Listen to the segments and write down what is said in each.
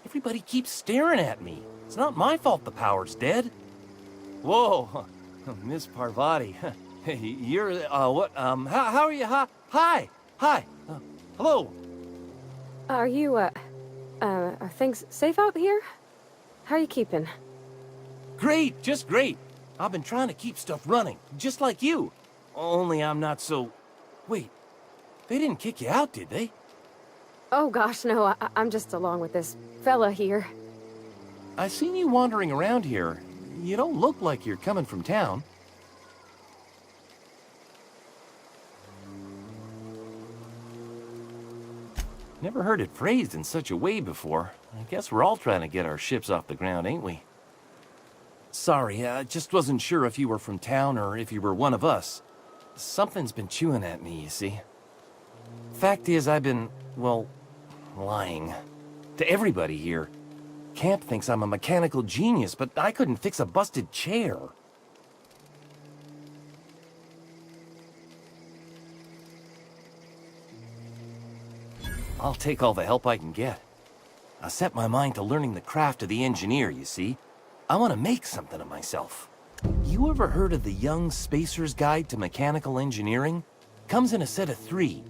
Everybody keeps staring at me. It's not my fault the power's dead. Whoa, Miss Parvati. You're, what, how are you? Hi, hello. Are things safe out here? How are you keeping? Great, just great. I've been trying to keep stuff running, just like you. Only I'm not so... Wait, they didn't kick you out, did they? Oh gosh, no, I'm just along with this fella here. I seen you wandering around here. You don't look like you're coming from town. Never heard it phrased in such a way before. I guess we're all trying to get our ships off the ground, ain't we? Sorry, I just wasn't sure if you were from town or if you were one of us. Something's been chewing at me, you see. Fact is, I've been, well, lying. To everybody here. Camp thinks I'm a mechanical genius, but I couldn't fix a busted chair. I'll take all the help I can get. I set my mind to learning the craft of the engineer, you see. I want to make something of myself. You ever heard of the Young Spacer's Guide to Mechanical Engineering? Comes in a set of 3.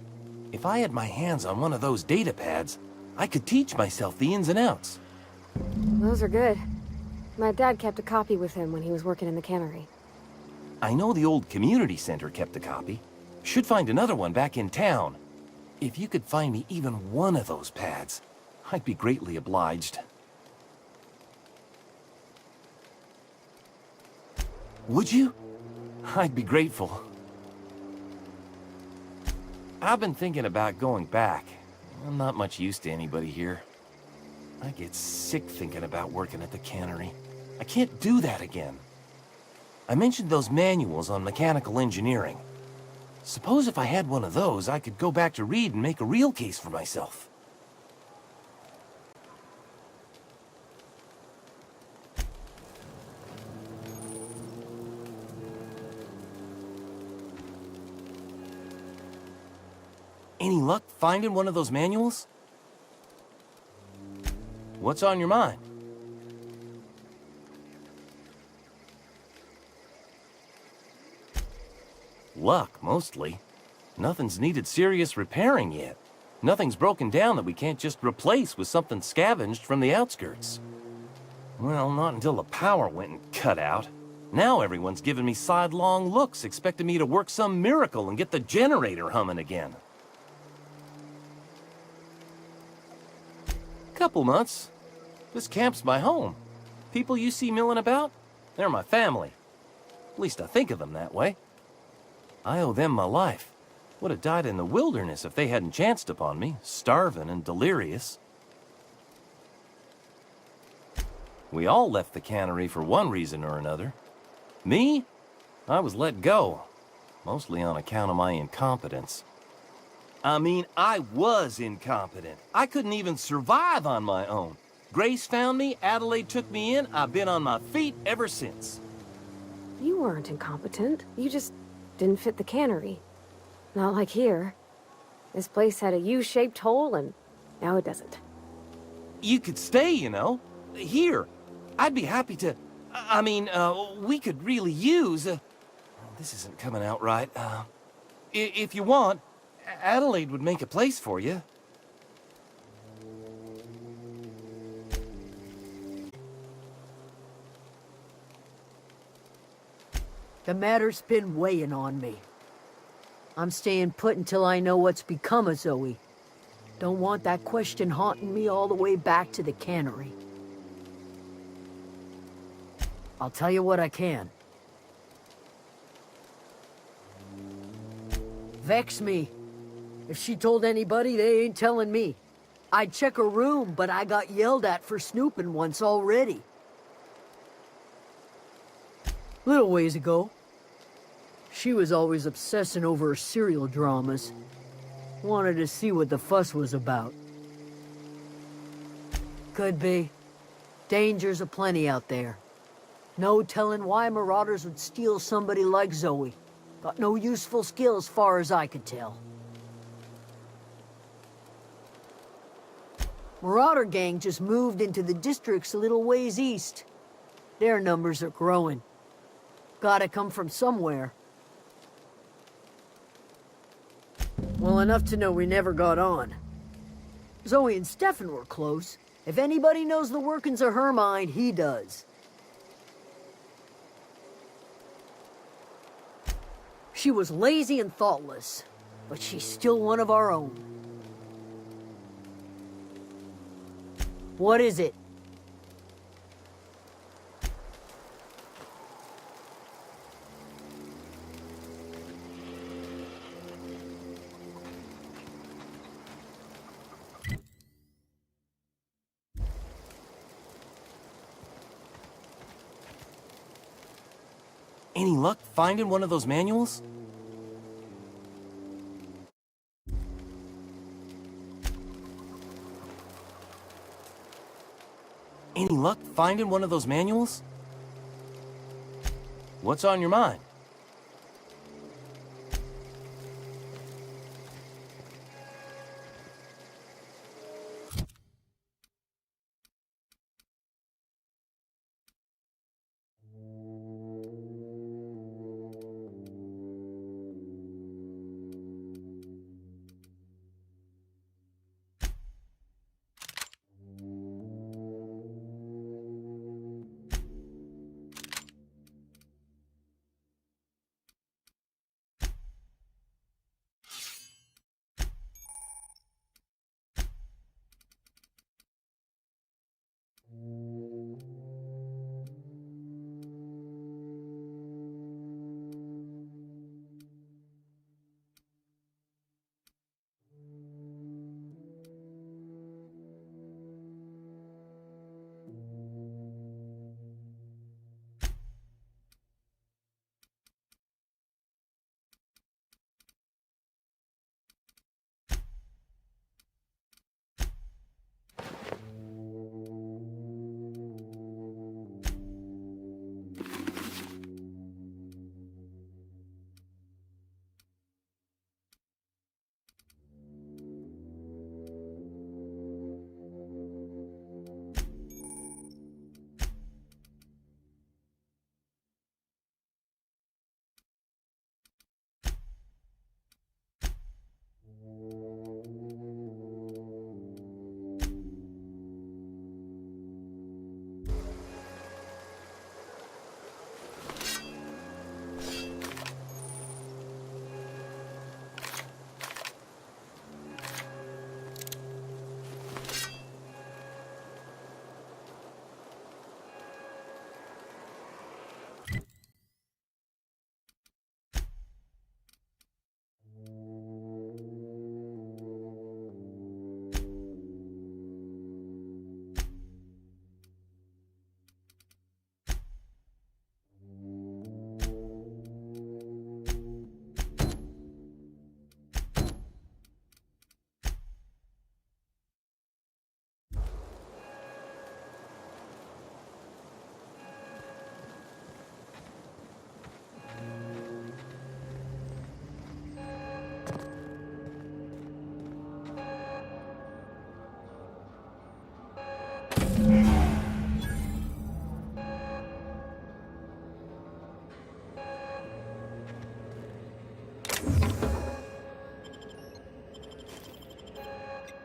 If I had my hands on one of those data pads, I could teach myself the ins and outs. Those are good. My dad kept a copy with him when he was working in the cannery. I know the old community center kept a copy. Should find another one back in town. If you could find me even one of those pads, I'd be greatly obliged. Would you? I'd be grateful. I've been thinking about going back. I'm not much use to anybody here. I get sick thinking about working at the cannery. I can't do that again. I mentioned those manuals on mechanical engineering. Suppose if I had one of those, I could go back to read and make a real case for myself. Any luck finding one of those manuals? What's on your mind? Luck, mostly. Nothing's needed serious repairing yet. Nothing's broken down that we can't just replace with something scavenged from the outskirts. Well, not until the power went and cut out. Now everyone's giving me sidelong looks, expecting me to work some miracle and get the generator humming again. Couple months. This camp's my home. People you see milling about, they're my family. At least I think of them that way. I owe them my life. Would have died in the wilderness if they hadn't chanced upon me, starving and delirious. We all left the cannery for one reason or another. Me? I was let go, mostly on account of my incompetence. I mean, I was incompetent. I couldn't even survive on my own. Grace found me, Adelaide took me in, I've been on my feet ever since. You weren't incompetent. You just didn't fit the cannery. Not like here. This place had a U-shaped hole, and now it doesn't. You could stay, you know. Here. I'd be happy to... we could really use... this isn't coming out right. If you want, Adelaide would make a place for you. The matter's been weighing on me. I'm staying put until I know what's become of Zoe. Don't want that question haunting me all the way back to the cannery. I'll tell you what I can. Vex me. If she told anybody, they ain't telling me. I'd check her room, but I got yelled at for snooping once already. Little ways ago. She was always obsessing over her serial dramas. Wanted to see what the fuss was about. Could be. Dangers aplenty out there. No telling why marauders would steal somebody like Zoe. Got no useful skill as far as I could tell. Marauder gang just moved into the districts a little ways east. Their numbers are growing. Gotta come from somewhere. Well, enough to know we never got on. Zoe and Stefan were close. If anybody knows the workings of her mind, he does. She was lazy and thoughtless, but she's still one of our own. What is it? Any luck finding one of those manuals? Any luck finding one of those manuals? What's on your mind?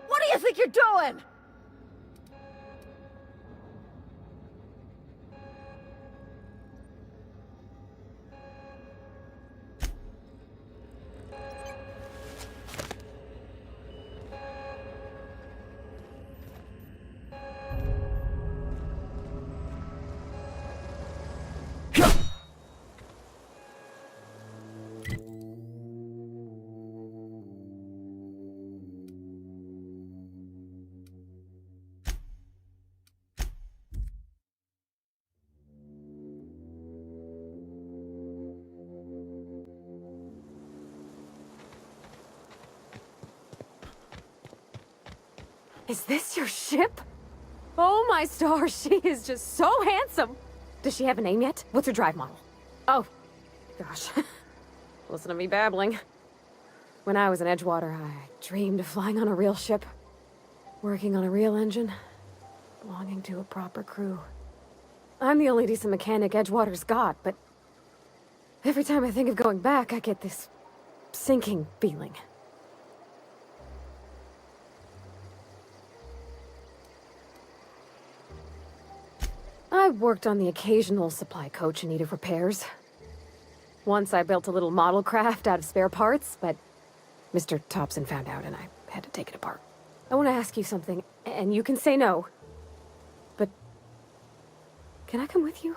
What do you think you're doing? Is this your ship? Oh my stars, she is just so handsome. Does she have a name yet? What's her drive model? Oh, gosh. Listen to me babbling. When I was in Edgewater, I dreamed of flying on a real ship. Working on a real engine, belonging to a proper crew. I'm the only decent mechanic Edgewater's got, but every time I think of going back, I get this sinking feeling. I worked on the occasional supply coach in need of repairs. Once I built a little model craft out of spare parts, but Mr. Thompson found out and I had to take it apart. I want to ask you something, and you can say no. But can I come with you?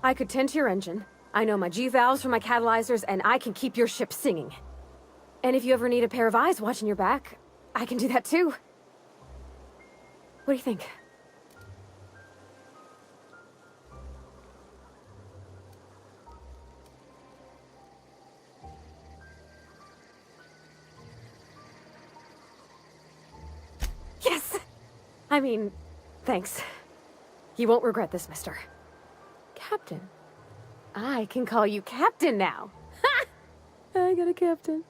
I could tend to your engine. I know my G-valves for my catalyzers, and I can keep your ship singing. And if you ever need a pair of eyes watching your back, I can do that too. What do you think? Yes! I mean, thanks. You won't regret this, mister. Captain. I can call you Captain now. Ha! I got a captain.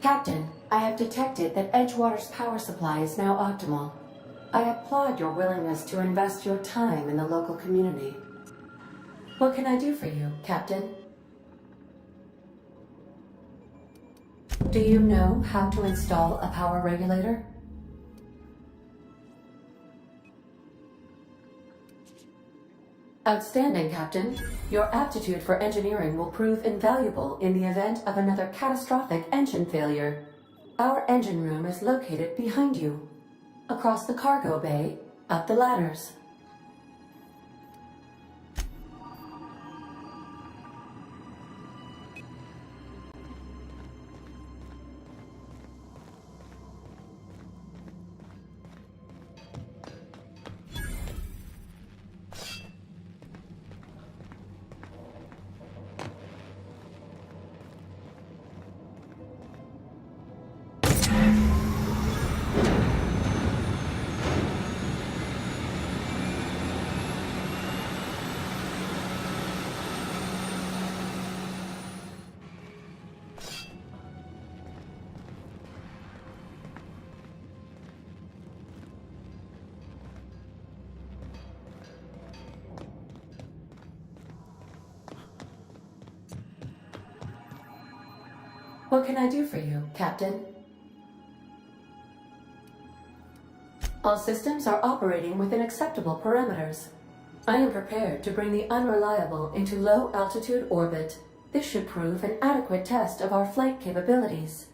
Captain, I have detected that Edgewater's power supply is now optimal. I applaud your willingness to invest your time in the local community. What can I do for you, Captain? Do you know how to install a power regulator? Outstanding, Captain. Your aptitude for engineering will prove invaluable in the event of another catastrophic engine failure. Our engine room is located behind you. Across the cargo bay, up the ladders. What can I do for you, Captain? All systems are operating within acceptable parameters. I am prepared to bring the unreliable into low-altitude orbit. This should prove an adequate test of our flight capabilities.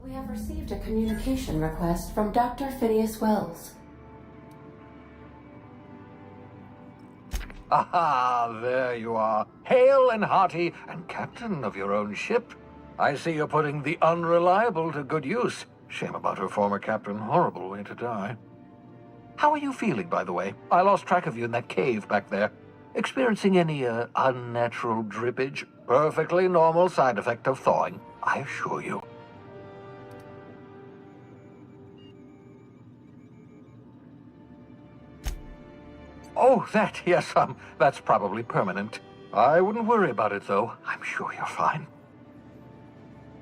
We have received a communication request from Dr. Phineas Wells. Aha, there you are, hale and hearty, and captain of your own ship. I see you're putting the unreliable to good use. Shame about her former captain, horrible way to die. How are you feeling, by the way? I lost track of you in that cave back there. Experiencing any, unnatural drippage? Perfectly normal side effect of thawing, I assure you. Oh, yes, that's probably permanent. I wouldn't worry about it, though. I'm sure you're fine.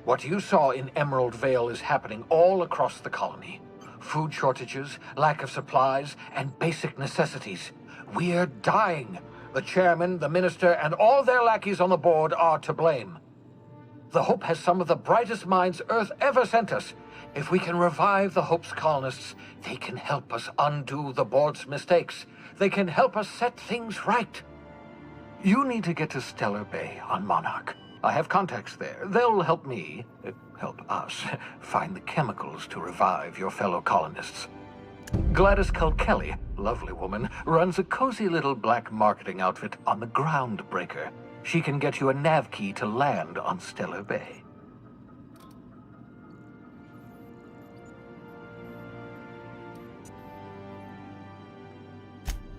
What you saw in Emerald Vale is happening all across the colony. Food shortages, lack of supplies, and basic necessities. We're dying. The chairman, the minister, and all their lackeys on the board are to blame. The Hope has some of the brightest minds Earth ever sent us. If we can revive the Hope's colonists, they can help us undo the board's mistakes. They can help us set things right. You need to get to Stellar Bay on Monarch. I have contacts there. They'll help me, help us, find the chemicals to revive your fellow colonists. Gladys Kelly, lovely woman, runs a cozy little black marketing outfit on the Groundbreaker. She can get you a nav key to land on Stellar Bay.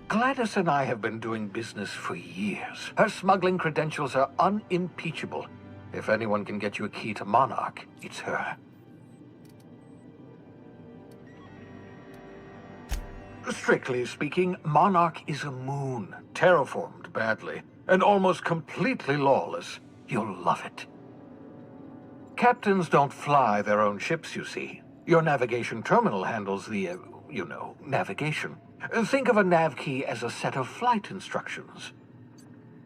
Gladys and I have been doing business for years. Her smuggling credentials are unimpeachable. If anyone can get you a key to Monarch, it's her. Strictly speaking, Monarch is a moon, terraformed badly, and almost completely lawless. You'll love it. Captains don't fly their own ships, you see. Your navigation terminal handles the, navigation. Think of a nav key as a set of flight instructions.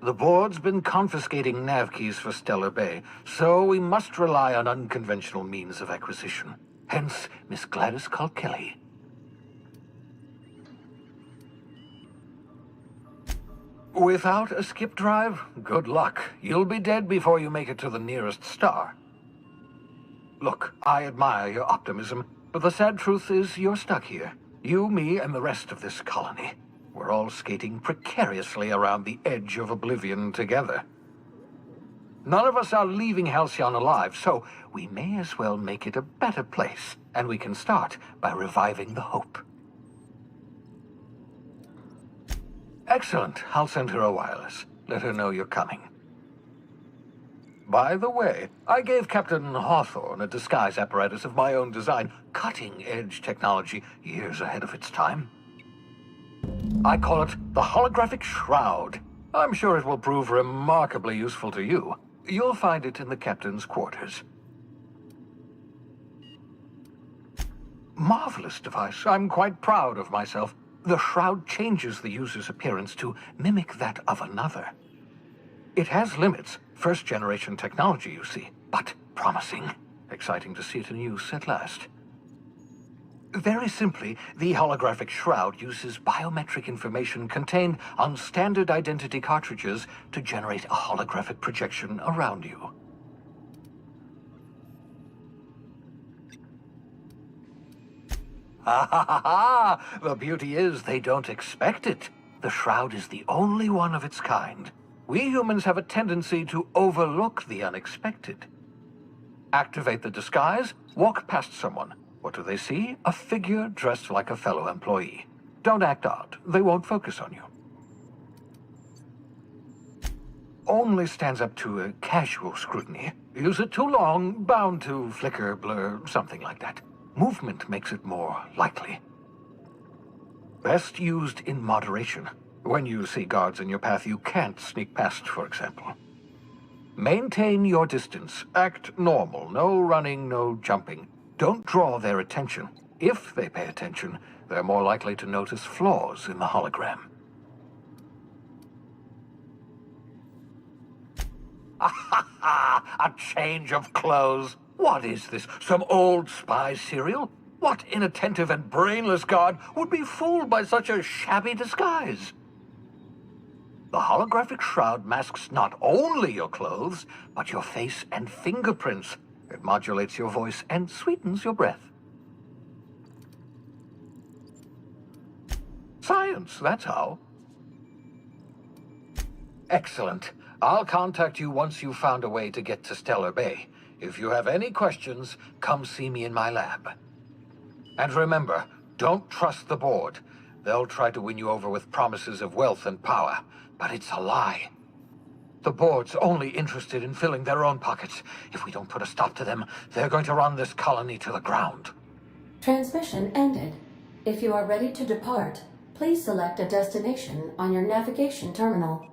The board's been confiscating nav keys for Stellar Bay, so we must rely on unconventional means of acquisition. Hence, Miss Gladys Kelly. Without a skip drive, good luck. You'll be dead before you make it to the nearest star. Look, I admire your optimism, but the sad truth is you're stuck here. You, me, and the rest of this colony. We're all skating precariously around the edge of oblivion together. None of us are leaving Halcyon alive, so we may as well make it a better place, and we can start by reviving the hope. Excellent. I'll send her a wireless. Let her know you're coming. By the way, I gave Captain Hawthorne a disguise apparatus of my own design, cutting-edge technology years ahead of its time. I call it the Holographic Shroud. I'm sure it will prove remarkably useful to you. You'll find it in the captain's quarters. Marvelous device. I'm quite proud of myself. The shroud changes the user's appearance to mimic that of another. It has limits. First-generation technology, you see, but promising. Exciting to see it in use at last. Very simply, the holographic shroud uses biometric information contained on standard identity cartridges to generate a holographic projection around you. Ha ha ha ha! The beauty is they don't expect it. The shroud is the only one of its kind. We humans have a tendency to overlook the unexpected. Activate the disguise, walk past someone. What do they see? A figure dressed like a fellow employee. Don't act odd. They won't focus on you. Only stands up to a casual scrutiny. Use it too long, bound to flicker, blur, something like that. Movement makes it more likely. Best used in moderation. When you see guards in your path you can't sneak past, for example. Maintain your distance. Act normal. No running, no jumping. Don't draw their attention. If they pay attention, they're more likely to notice flaws in the hologram. A change of clothes. What is this? Some old spy serial? What inattentive and brainless guard would be fooled by such a shabby disguise? The holographic shroud masks not only your clothes, but your face and fingerprints. It modulates your voice and sweetens your breath. Science, that's how. Excellent. I'll contact you once you've found a way to get to Stellar Bay. If you have any questions, come see me in my lab. And remember, don't trust the board. They'll try to win you over with promises of wealth and power, but it's a lie. The board's only interested in filling their own pockets. If we don't put a stop to them, they're going to run this colony to the ground. Transmission ended. If you are ready to depart, please select a destination on your navigation terminal.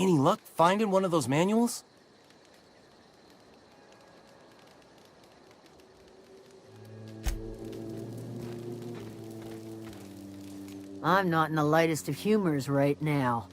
Any luck finding one of those manuals? I'm not in the lightest of humors right now.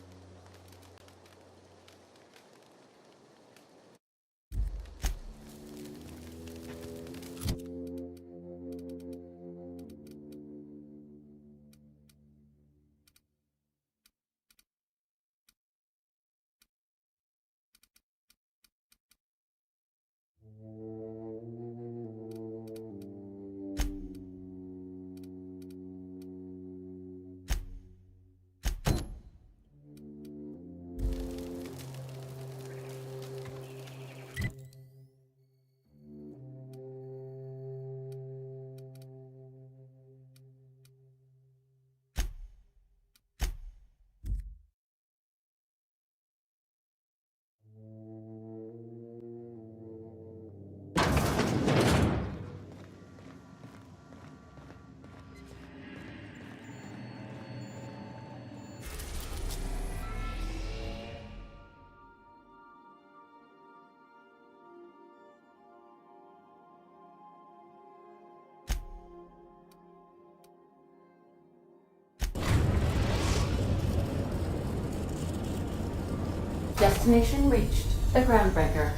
Destination reached. The Groundbreaker.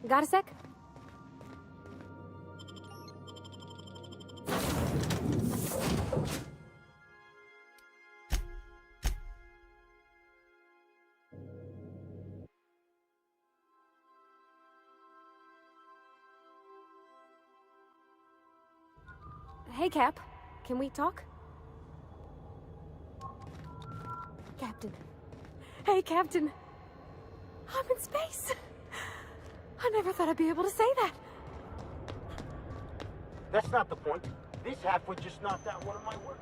Got a sec? Hey, Cap. Can we talk? Captain. Hey, Captain. I'm in space. I never thought I'd be able to say that. That's not the point. This halfway just knocked out one of my work.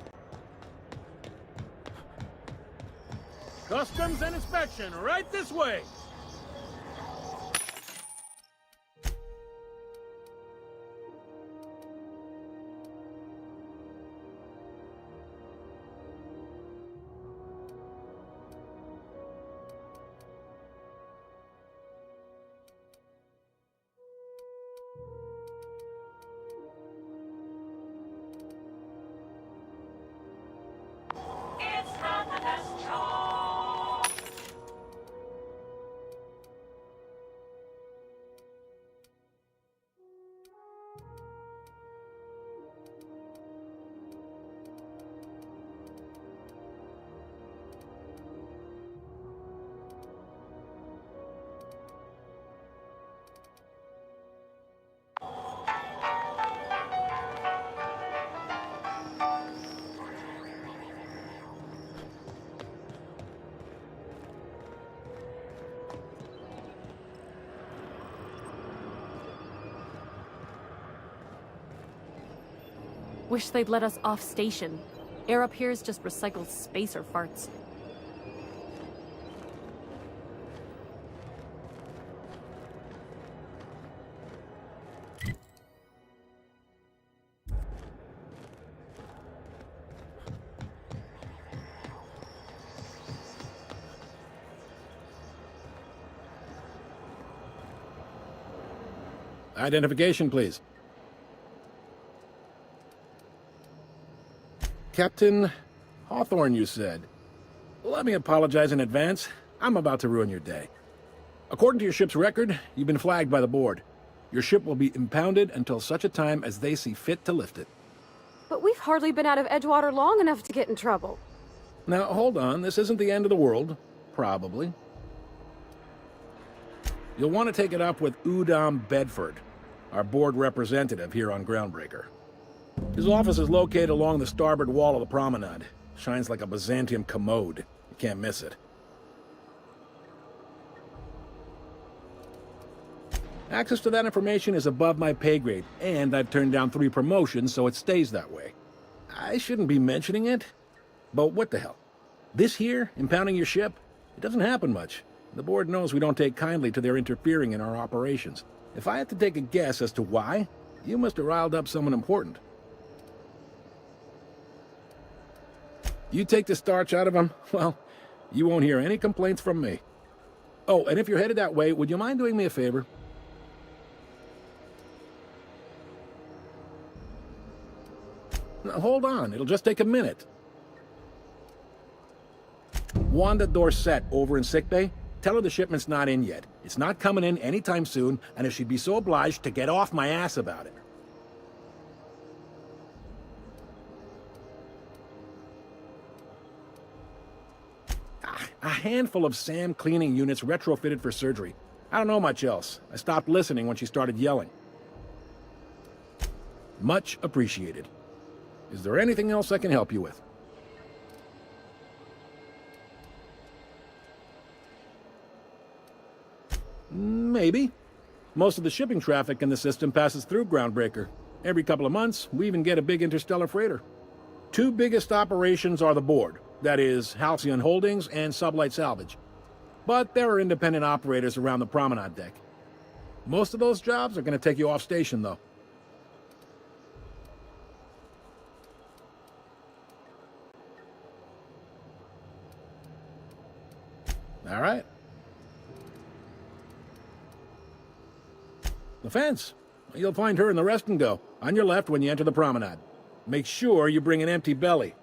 Customs and inspection, right this way! Wish they'd let us off station. Air up here is just recycled spacer farts. Identification, please. Captain Hawthorne, you said. Let me apologize in advance. I'm about to ruin your day. According to your ship's record, you've been flagged by the board. Your ship will be impounded until such a time as they see fit to lift it. But we've hardly been out of Edgewater long enough to get in trouble. Now, hold on. This isn't the end of the world. Probably. You'll want to take it up with Udom Bedford, our board representative here on Groundbreaker. His office is located along the starboard wall of the promenade. Shines like a Byzantium commode. You can't miss it. Access to that information is above my pay grade, and I've turned down 3 promotions, so it stays that way. I shouldn't be mentioning it, but what the hell? This here, impounding your ship, it doesn't happen much. The board knows we don't take kindly to their interfering in our operations. If I had to take a guess as to why, you must have riled up someone important. You take the starch out of them, well, you won't hear any complaints from me. Oh, and if you're headed that way, would you mind doing me a favor? Now, hold on, it'll just take a minute. Wanda Dorset over in sickbay, tell her the shipment's not in yet. It's not coming in anytime soon, and if she'd be so obliged to get off my ass about it. A handful of SAM cleaning units retrofitted for surgery. I don't know much else. I stopped listening when she started yelling. Much appreciated. Is there anything else I can help you with? Maybe. Most of the shipping traffic in the system passes through Groundbreaker. Every couple of months, we even get a big interstellar freighter. Two biggest operations are the board. That is, Halcyon Holdings and Sublight Salvage. But there are independent operators around the promenade deck. Most of those jobs are going to take you off station, though. All right. The fence. You'll find her in the rest and go, on your left when you enter the promenade. Make sure you bring an empty belly.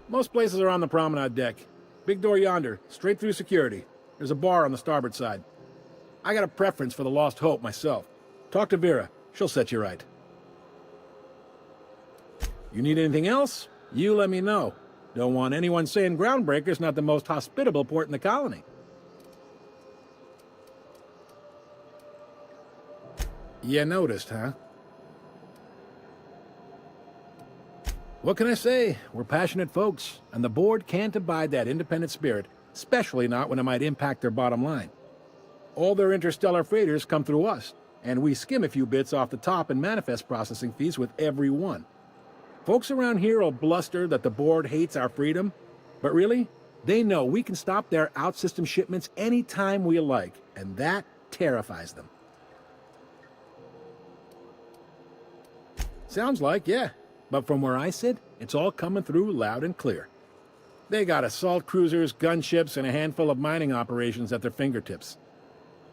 Most places are on the promenade deck. Big door yonder, straight through security. There's a bar on the starboard side. I got a preference for the Lost Hope myself. Talk to Vera. She'll set you right. You need anything else? You let me know. Don't want anyone saying Groundbreaker's not the most hospitable port in the colony. You noticed, huh? What can I say? We're passionate folks, and the board can't abide that independent spirit, especially not when it might impact their bottom line. All their interstellar freighters come through us, and we skim a few bits off the top in manifest processing fees with every one. Folks around here will bluster that the board hates our freedom, but really, they know we can stop their out-system shipments anytime we like, and that terrifies them. Sounds like, yeah. But from where I sit, it's all coming through loud and clear. They got assault cruisers, gunships, and a handful of mining operations at their fingertips.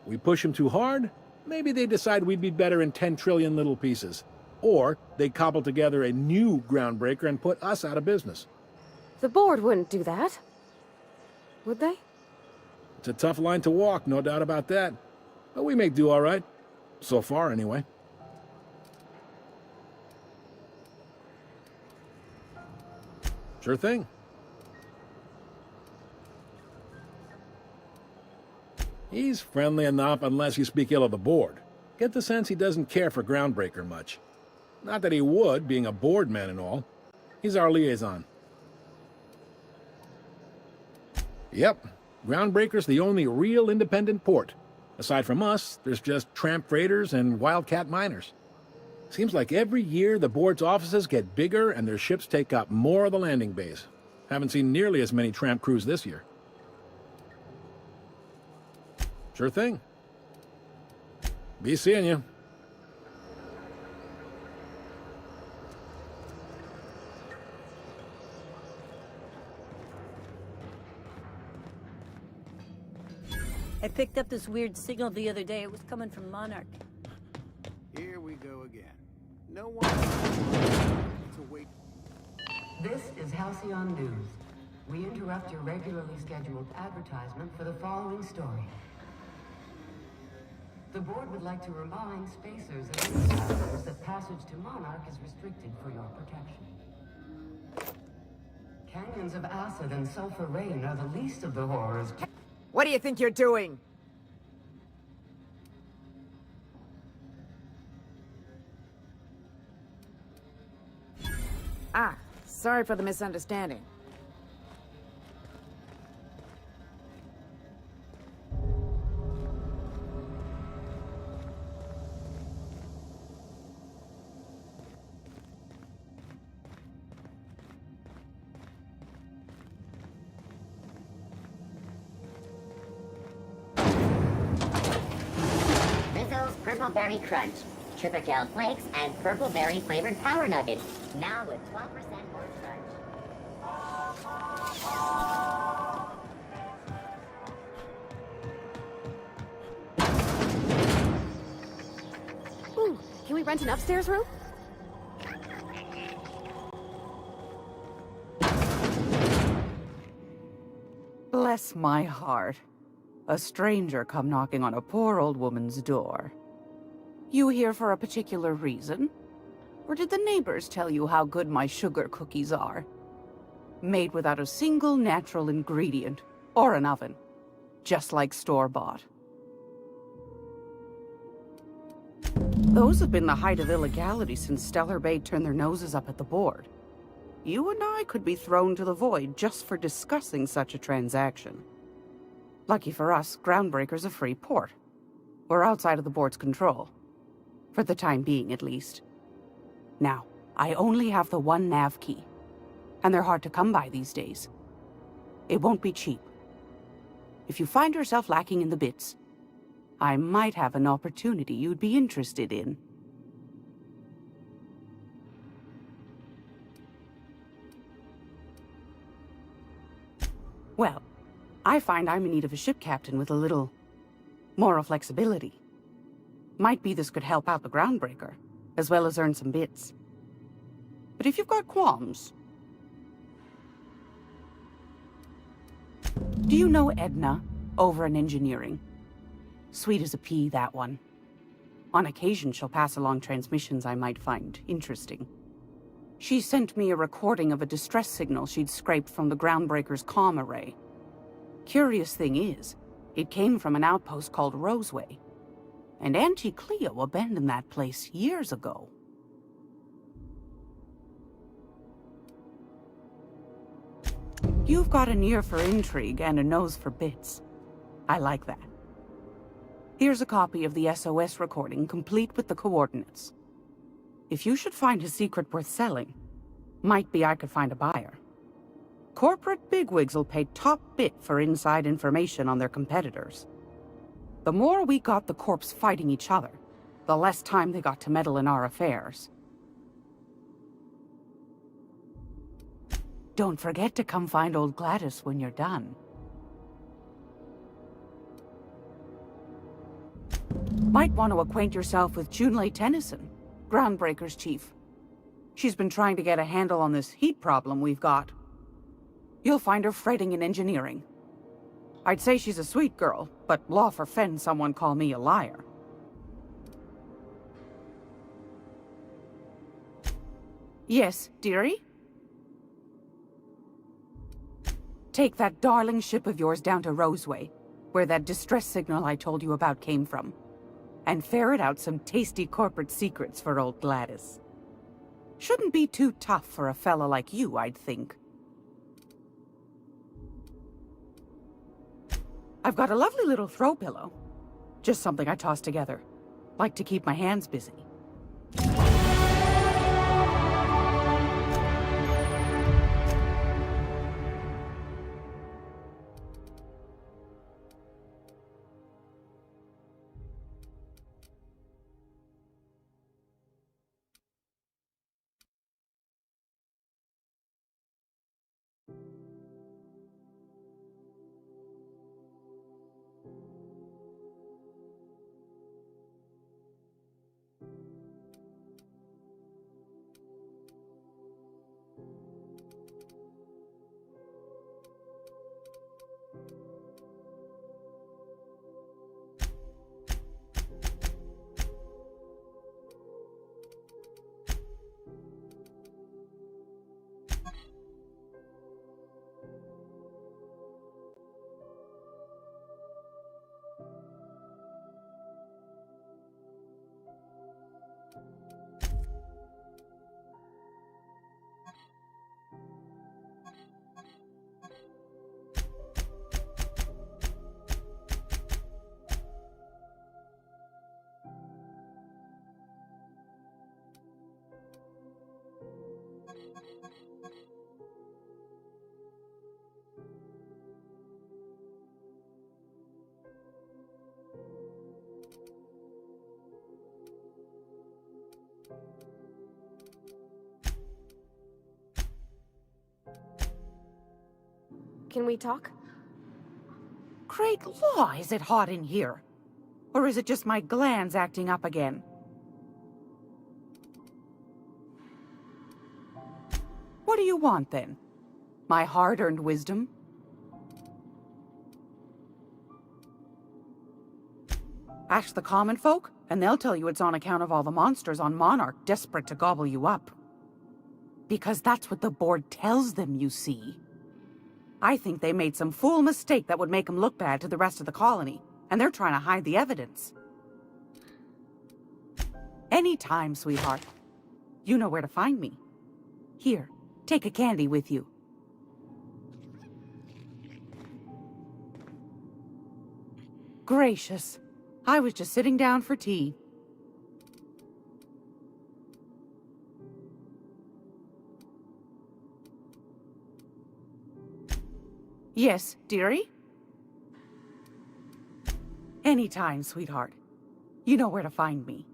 We push them too hard, maybe they decide we'd be better in 10 trillion little pieces. Or they cobble together a new Groundbreaker and put us out of business. The board wouldn't do that. Would they? It's a tough line to walk, no doubt about that. But we make do all right. So far, anyway. Sure thing. He's friendly enough unless you speak ill of the board. Get the sense he doesn't care for Groundbreaker much. Not that he would, being a board man and all. He's our liaison. Yep, Groundbreaker's the only real independent port. Aside from us, there's just tramp freighters and wildcat miners. Seems like every year the board's offices get bigger and their ships take up more of the landing bays. Haven't seen nearly as many tramp crews this year. Sure thing. Be seeing you. I picked up this weird signal the other day. It was coming from Monarch. Here we go again. No one to wait. This is Halcyon News. We interrupt your regularly scheduled advertisement for the following story. The board would like to remind spacers and insiders that passage to Monarch is restricted for your protection. Canyons of acid and sulfur rain are the least of the horrors. What do you think you're doing? Ah, sorry for the misunderstanding. Rizzo's Purple Berry Crunch, Triple Gel Flakes, and Purple Berry flavored Power Nuggets. Now with 12% more. we rent an upstairs room? Bless my heart. A stranger come knocking on a poor old woman's door. You here for a particular reason? Or did the neighbors tell you how good my sugar cookies are? Made without a single natural ingredient, or an oven. Just like store-bought. Those have been the height of illegality since Stellar Bay turned their noses up at the board. You and I could be thrown to the void just for discussing such a transaction. Lucky for us, Groundbreaker's a free port. We're outside of the board's control. For the time being, at least. Now, I only have the one nav key. And they're hard to come by these days. It won't be cheap. If you find yourself lacking in the bits, I might have an opportunity you'd be interested in. Well, I find I'm in need of a ship captain with a little moral flexibility. Might be this could help out the Groundbreaker, as well as earn some bits. But if you've got qualms... Do you know Edna, over in engineering? Sweet as a pea, that one. On occasion, she'll pass along transmissions I might find interesting. She sent me a recording of a distress signal she'd scraped from the Groundbreaker's comm array. Curious thing is, it came from an outpost called Roseway. And Auntie Cleo abandoned that place years ago. You've got an ear for intrigue and a nose for bits. I like that. Here's a copy of the SOS recording, complete with the coordinates. If you should find a secret worth selling, might be I could find a buyer. Corporate bigwigs will pay top bit for inside information on their competitors. The more we got the corps fighting each other, the less time they got to meddle in our affairs. Don't forget to come find old Gladys when you're done. Might want to acquaint yourself with Junlei Tennyson, Groundbreaker's chief. She's been trying to get a handle on this heat problem we've got. You'll find her fretting in engineering. I'd say she's a sweet girl, but law forfend someone call me a liar. Yes, dearie? Take that darling ship of yours down to Roseway, where that distress signal I told you about came from, and ferret out some tasty corporate secrets for old Gladys. Shouldn't be too tough for a fella like you, I'd think. I've got a lovely little throw pillow. Just something I toss together. Like to keep my hands busy. Can we talk? Great law, is it hot in here? Or is it just my glands acting up again? What do you want, then? My hard-earned wisdom? Ask the common folk, and they'll tell you it's on account of all the monsters on Monarch desperate to gobble you up. Because that's what the board tells them, you see. I think they made some fool mistake that would make them look bad to the rest of the colony, and they're trying to hide the evidence. Anytime, sweetheart. You know where to find me. Here, take a candy with you. Gracious. I was just sitting down for tea. Yes, dearie? Anytime, sweetheart. You know where to find me.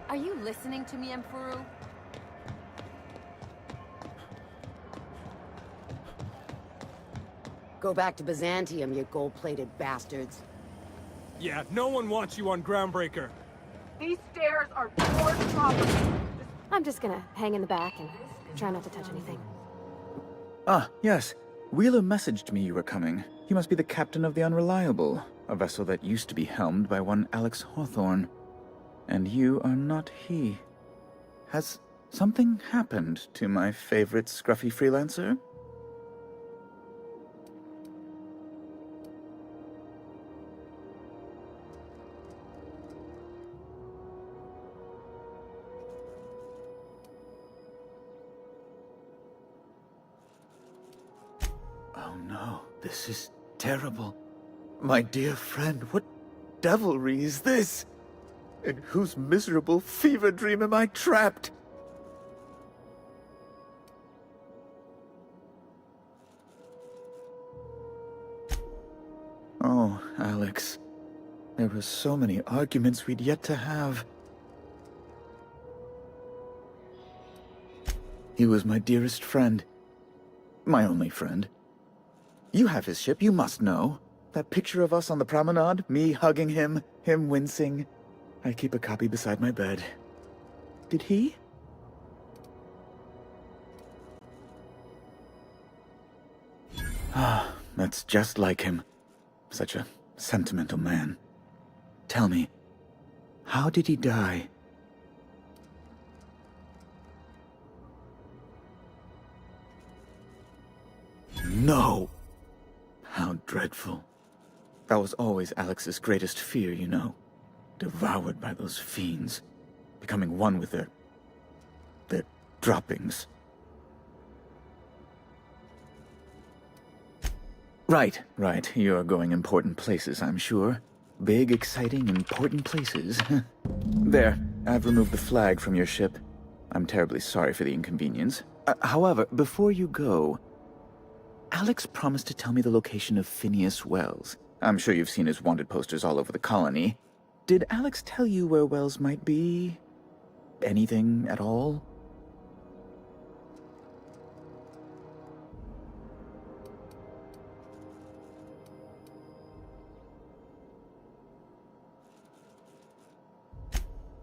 Are you listening to me, M.2? Go back to Byzantium, you gold-plated bastards. Yeah, no one wants you on Groundbreaker. These stairs are board property. I'm just gonna hang in the back and try not to touch anything. Ah, yes. Wheeler messaged me you were coming. He must be the captain of the Unreliable, a vessel that used to be helmed by one Alex Hawthorne. And you are not he. Has something happened to my favorite scruffy freelancer? Oh no, this is terrible. My dear friend, what devilry is this? In whose miserable fever dream am I trapped? Oh, Alex. There were so many arguments we'd yet to have. He was my dearest friend. My only friend. You have his ship, you must know. That picture of us on the promenade, me hugging him, him wincing. I keep a copy beside my bed. Did he? Ah, that's just like him. Such a sentimental man. Tell me, how did he die? No! How dreadful. That was always Alex's greatest fear, you know. Devoured by those fiends. Becoming one with their droppings. Right. You're going important places, I'm sure. Big, exciting, important places. There, I've removed the flag from your ship. I'm terribly sorry for the inconvenience. However, before you go, Alex promised to tell me the location of Phineas Wells. I'm sure you've seen his wanted posters all over the colony. Did Alex tell you where Wells might be? Anything at all?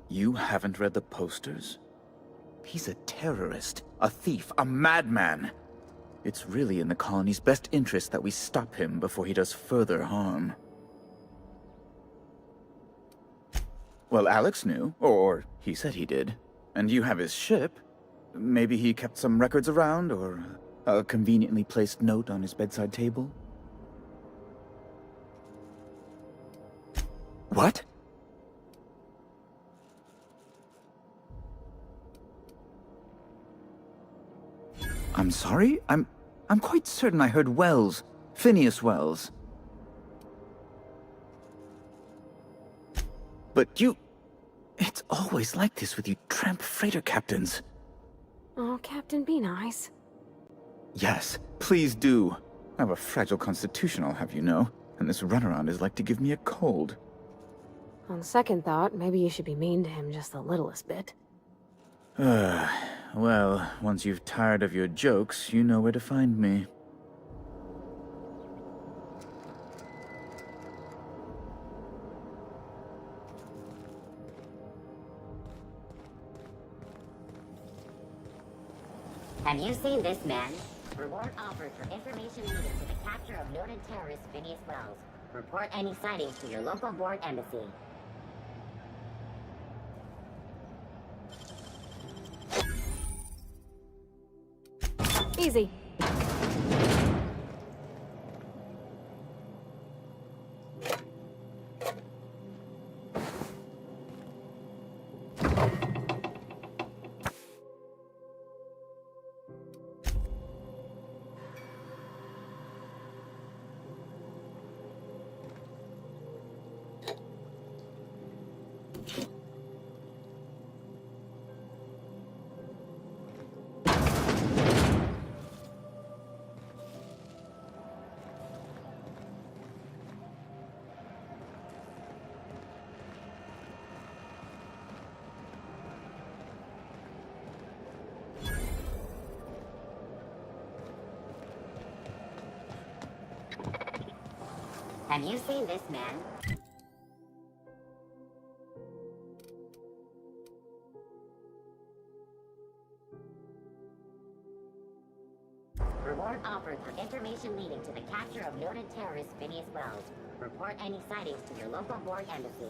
You haven't read the posters? He's a terrorist, a thief, a madman. It's really in the colony's best interest that we stop him before he does further harm. Well, Alex knew, or he said he did. And you have his ship. Maybe he kept some records around, or a conveniently placed note on his bedside table? What? I'm sorry? I'm quite certain I heard Wells. Phineas Wells. but you... It's always like this with you tramp freighter captains. Oh, Captain, be nice. Yes, please do. I have a fragile constitution, I'll have you know, and this runaround is like to give me a cold. On second thought, maybe you should be mean to him just the littlest bit. Well, once you've tired of your jokes, you know where to find me. Have you seen this man? Reward offered for information needed to the capture of noted terrorist Phineas Wells. Report any sightings to your local board embassy. Easy. Have you seen this man? Reward offered for information leading to the capture of noted terrorist Phineas Wells. Report any sightings to your local board embassy.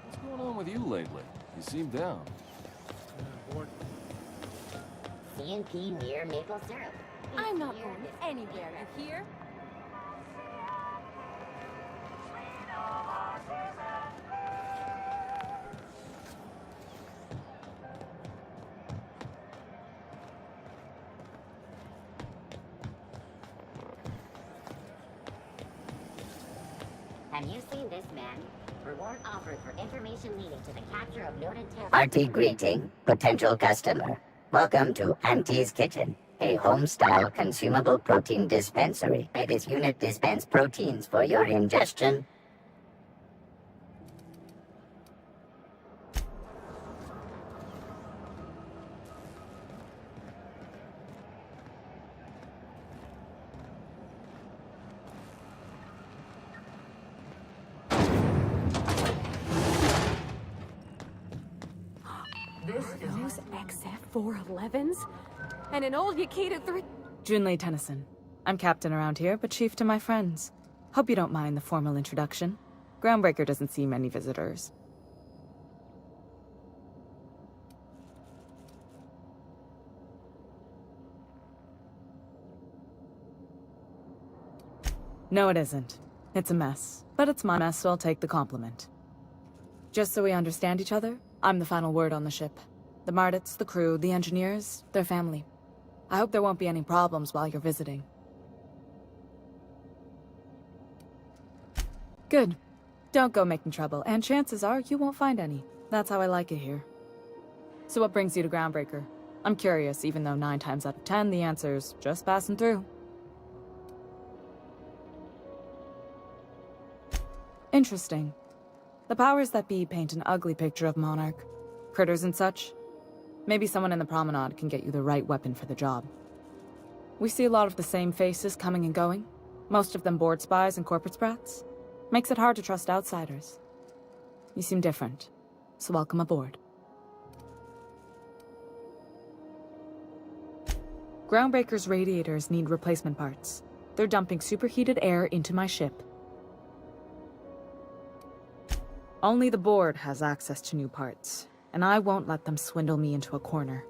What's going on with you lately? You seem down. C&P Mere Maple Syrup. I'm not going anywhere, you hear? Have you seen this man? Reward offered for information leading to the capture of noted terrorist... RT greeting, potential customer. Welcome to Auntie's Kitchen, a home-style consumable protein dispensary. May this unit dispense proteins for your ingestion. Those XF411s? And an old Yakita 3... Junlei Tennyson. I'm captain around here, but chief to my friends. Hope you don't mind the formal introduction. Groundbreaker doesn't see many visitors. No, it isn't. It's a mess. But it's my mess, so I'll take the compliment. Just so we understand each other, I'm the final word on the ship. The Mardits, the crew, the engineers, their family. I hope there won't be any problems while you're visiting. Good. Don't go making trouble, and chances are you won't find any. That's how I like it here. So what brings you to Groundbreaker? I'm curious, even though 9 times out of 10 the answer's just passing through. Interesting. The powers that be paint an ugly picture of Monarch. Critters and such. Maybe someone in the promenade can get you the right weapon for the job. We see a lot of the same faces coming and going. Most of them board spies and corporate sprats. Makes it hard to trust outsiders. You seem different, so welcome aboard. Groundbreaker's radiators need replacement parts. They're dumping superheated air into my ship. Only the board has access to new parts, and I won't let them swindle me into a corner.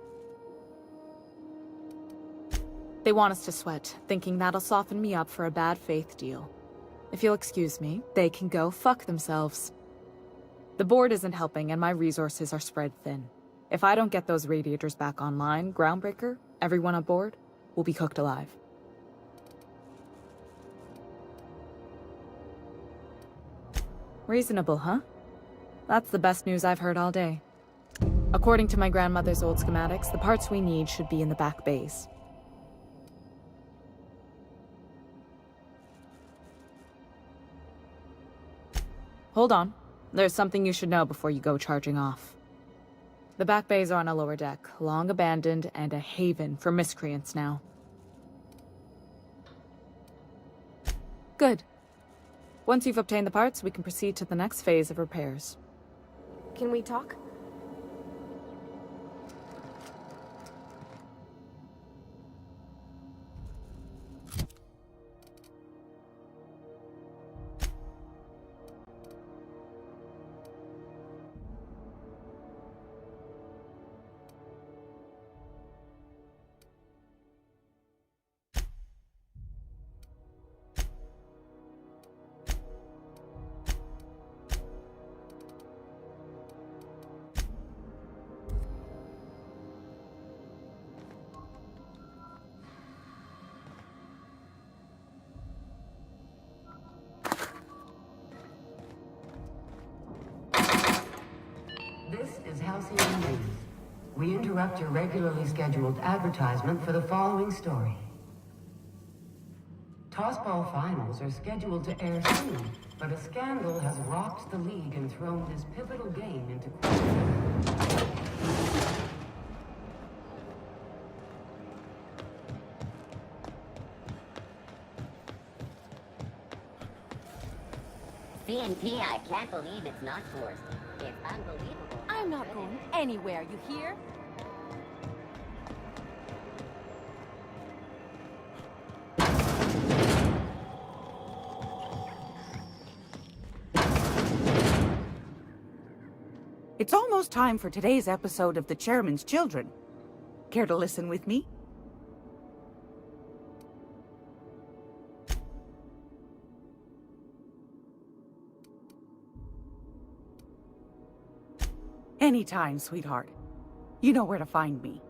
They want us to sweat, thinking that'll soften me up for a bad faith deal. If you'll excuse me, they can go fuck themselves. The board isn't helping and my resources are spread thin. If I don't get those radiators back online, Groundbreaker, everyone aboard, will be cooked alive. Reasonable, huh? That's the best news I've heard all day. According to my grandmother's old schematics, the parts we need should be in the back bays. Hold on. There's something you should know before you go charging off. The back bays are on a lower deck, long abandoned and a haven for miscreants now. Good. Once you've obtained the parts, we can proceed to the next phase of repairs. Can we talk? This is Halcyon News. We interrupt your regularly scheduled advertisement for the following story. Tossball finals are scheduled to air soon, but a scandal has rocked the league and thrown this pivotal game into question. CNP, I can't believe it's not forced. It's unbelievable. I'm not going anywhere, you hear? It's almost time for today's episode of The Chairman's Children. Care to listen with me? Anytime, sweetheart. You know where to find me.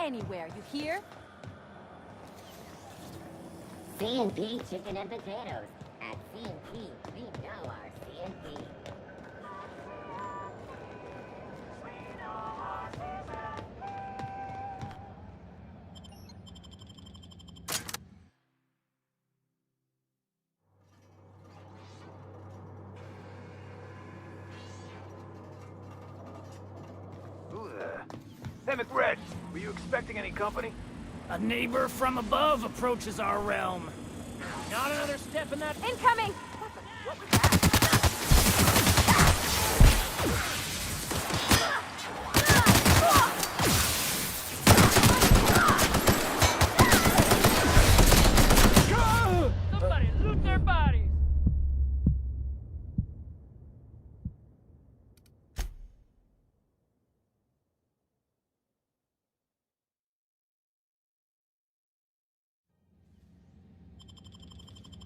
anywhere, you hear? C&P chicken and potatoes. At C&P, we know our C&P. Who there? Hey, McRed, were you expecting any company? A neighbor from above approaches our realm. Not another step in that... Incoming! What was that? Somebody loot their bodies!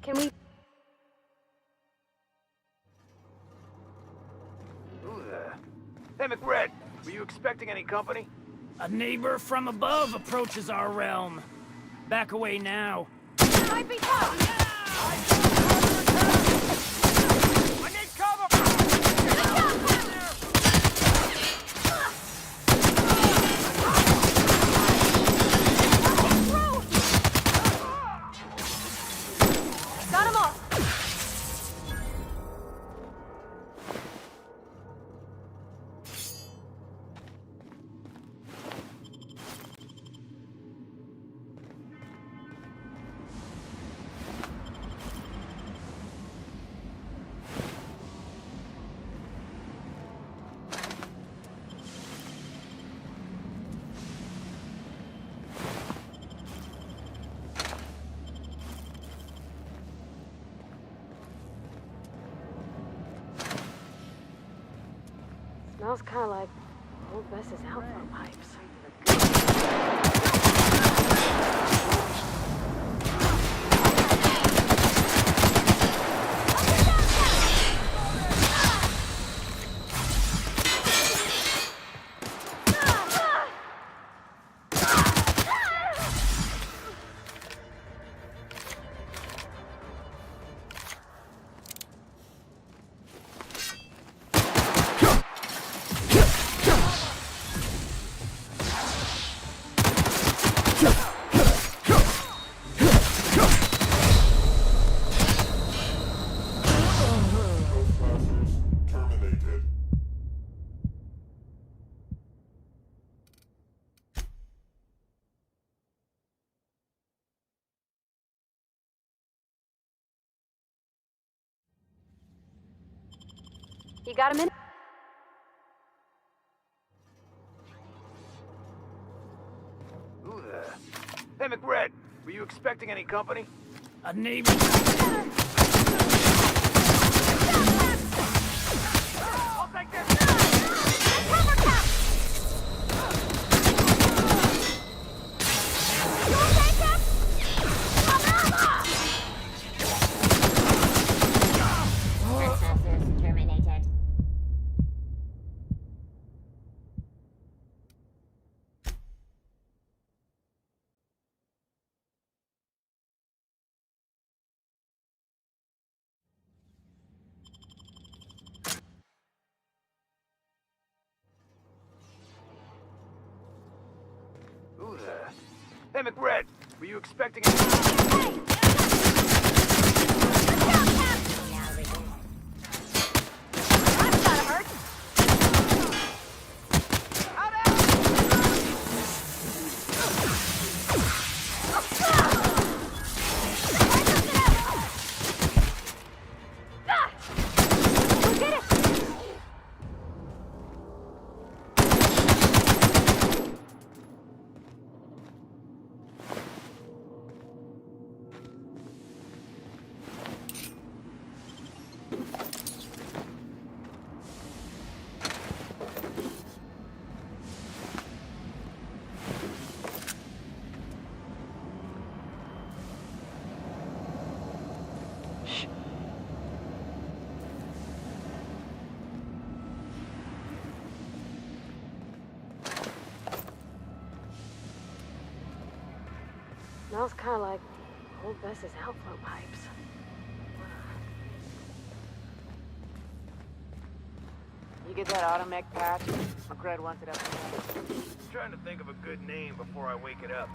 Can we... Who there? Hey, McRed, were you expecting any company? A neighbor from above approaches our realm. Back away now. Might be tough! I need cover! Got him off! Smells kind of like old Bess's outflow pipes. You got a minute? Who there? Hey, McRed, were you expecting any company? A neighbor... I'll take this! Asus terminated. Who there? Hey, McRed, were you expecting any... Smells kind of like old Bess's outflow pipes. You get that automech patch? McRed wants it up there. Trying to think of a good name before I wake it up.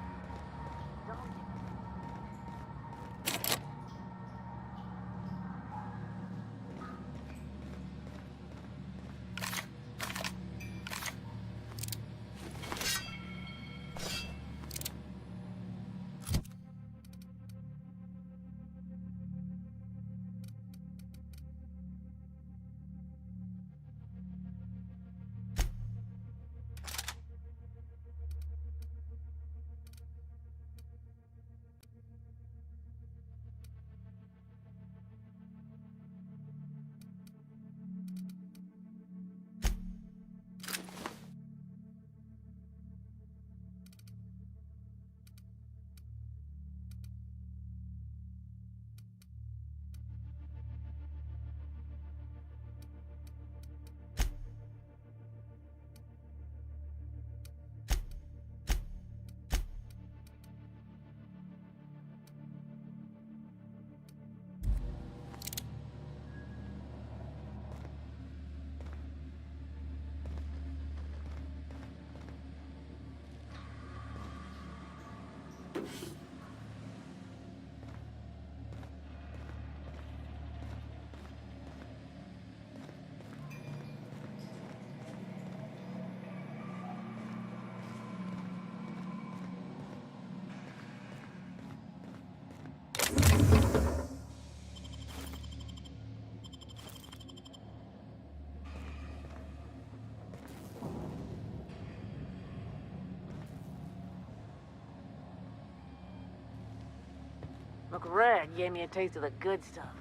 McRed gave me a taste of the good stuff.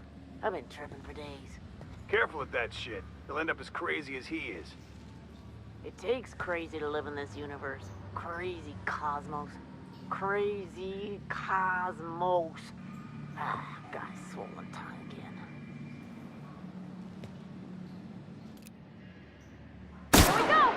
I've been tripping for days. Careful with that shit. You'll end up as crazy as he is. It takes crazy to live in this universe. Crazy cosmos. Crazy cosmos. Ah, got a swollen tongue again. Here we go!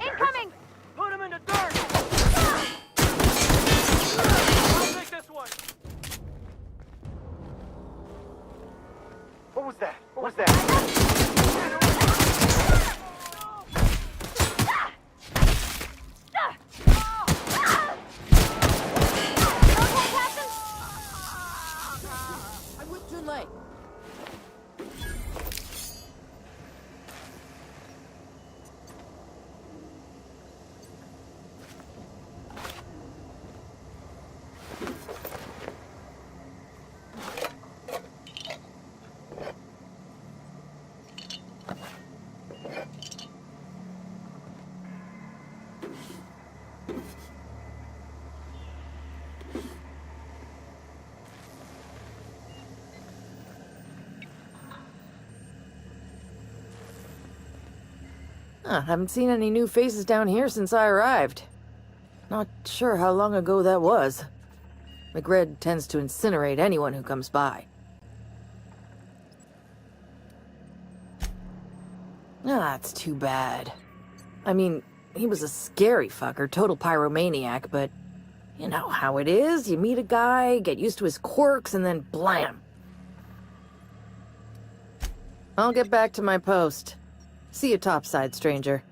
Incoming! Put him in the dirt! I'll take this one! What was that? What was that? I went too late. Haven't seen any new faces down here since I arrived. Not sure how long ago that was. McRed tends to incinerate anyone who comes by. That's too bad. I mean, he was a scary fucker, total pyromaniac, but You know how it is. You meet a guy, get used to his quirks, and then blam. I'll get back to my post. See you topside, stranger.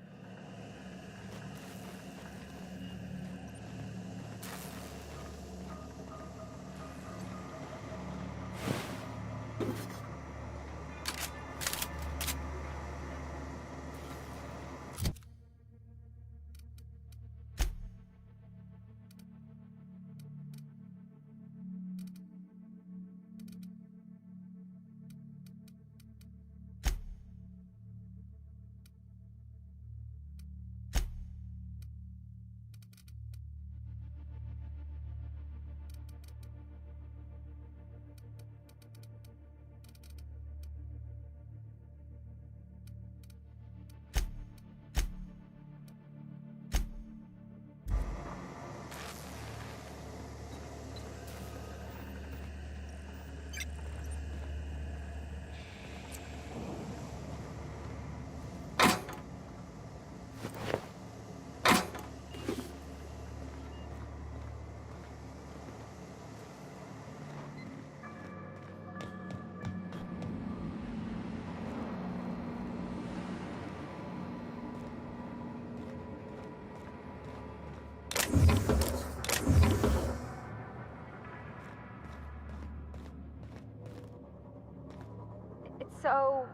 It's so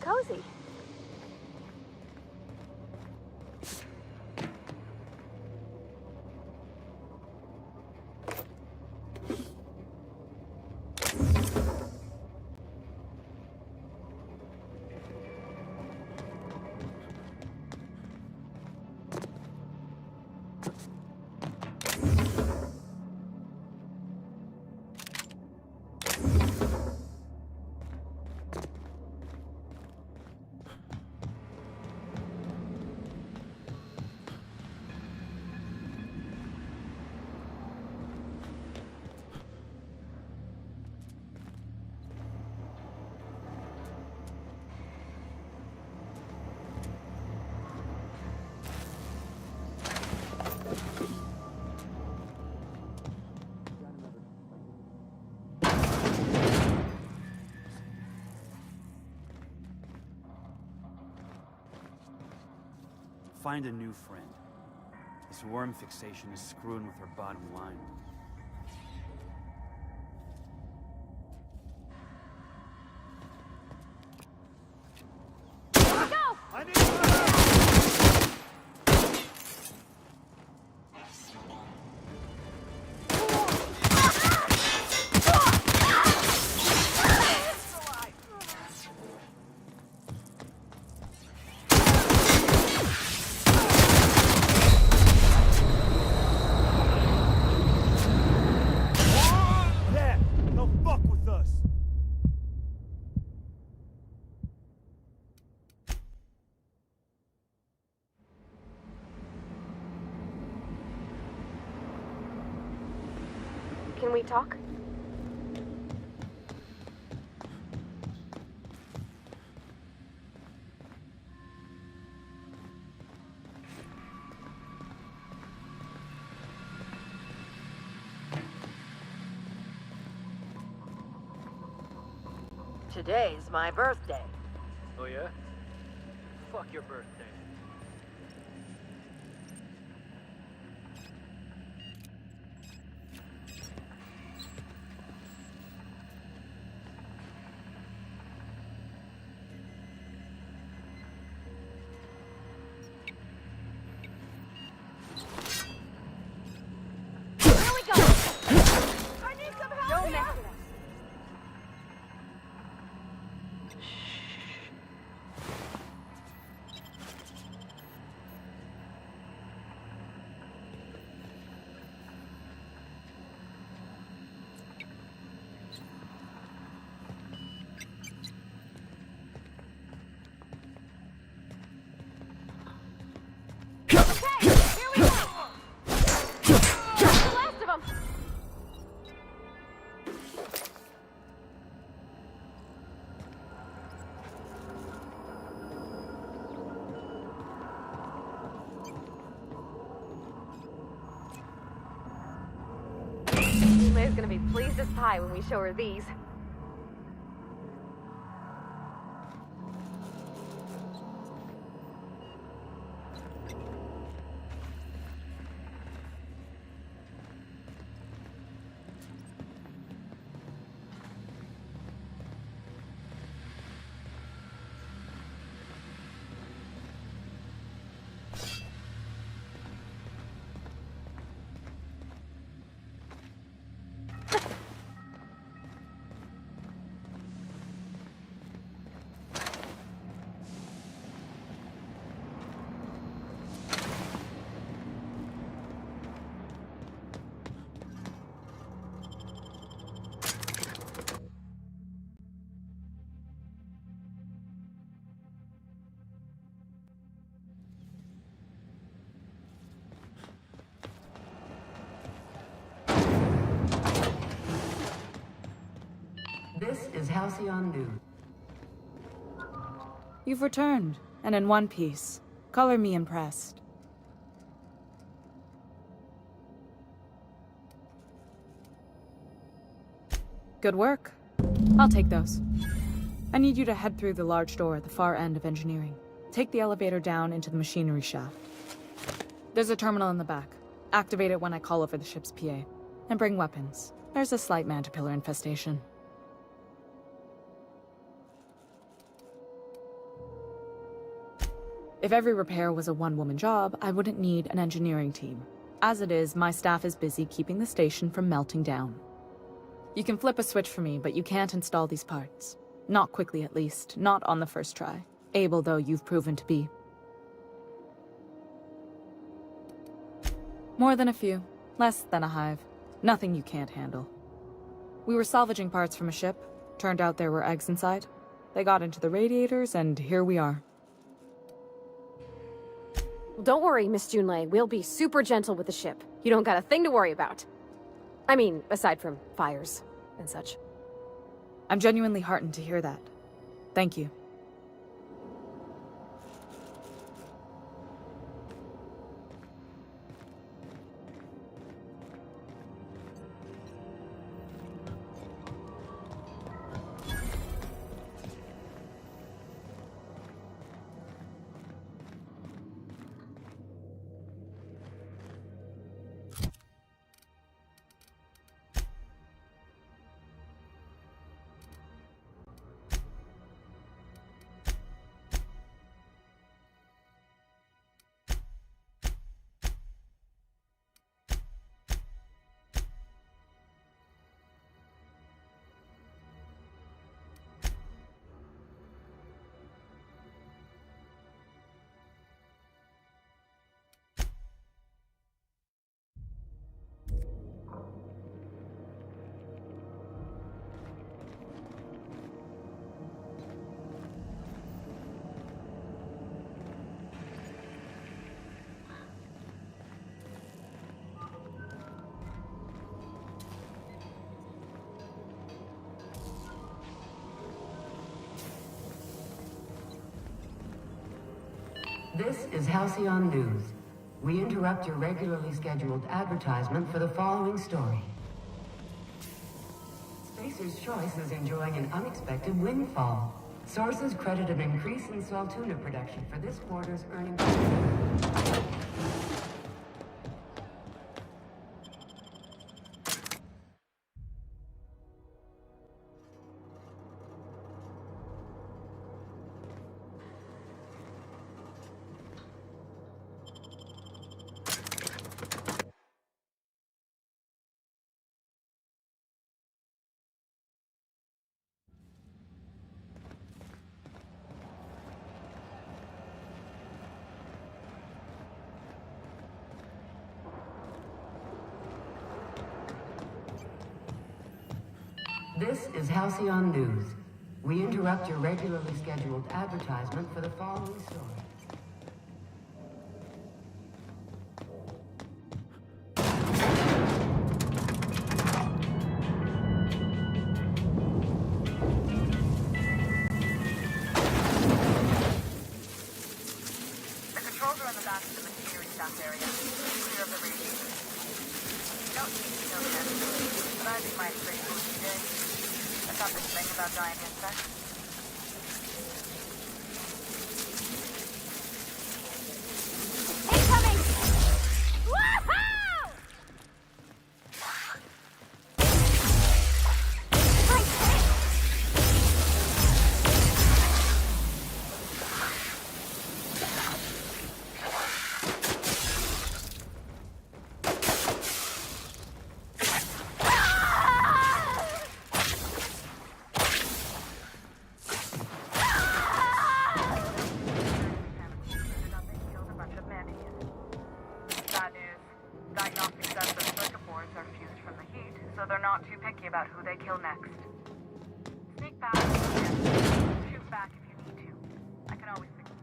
cozy. Find a new friend. This worm fixation is screwing with her bottom line. Can we talk? Today's my birthday. Oh yeah? Fuck your birthday. gonna be pleased as pie when we show her these. This is Halcyon News. You've returned, and in one piece. Color me impressed. Good work. I'll take those. I need you to head through the large door at the far end of engineering. Take the elevator down into the machinery shaft. There's a terminal in the back. Activate it when I call over the ship's PA. And bring weapons. There's a slight mantipillar infestation. If every repair was a one-woman job, I wouldn't need an engineering team. As it is, my staff is busy keeping the station from melting down. You can flip a switch for me, but you can't install these parts. Not quickly, at least. Not on the first try. Able, though, you've proven to be. More than a few. Less than a hive. Nothing you can't handle. We were salvaging parts from a ship. Turned out there were eggs inside. They got into the radiators, and here we are. Don't worry, Miss Junlei. We'll be super gentle with the ship. You don't got a thing to worry about. I mean, aside from fires and such. I'm genuinely heartened to hear that. Thank you. This is Halcyon News. We interrupt your regularly scheduled advertisement for the following story. Spacer's Choice is enjoying an unexpected windfall. Sources credit an increase in Saltuna production for this quarter's earnings. This is Halcyon News. We interrupt your regularly scheduled advertisement for the following story. The controls are on the back of the machinery shaft area. Clear of the radiation. Don't need to know that. but I think mine's pretty cool these days. I thought this thing about giant insects. Incoming! Woohoo! Bad news. Diagnostic sensor circuit boards are fused from the heat, so they're not too picky about who they kill next. Sneak back if you can. Shoot back if you need to. I can always fix it.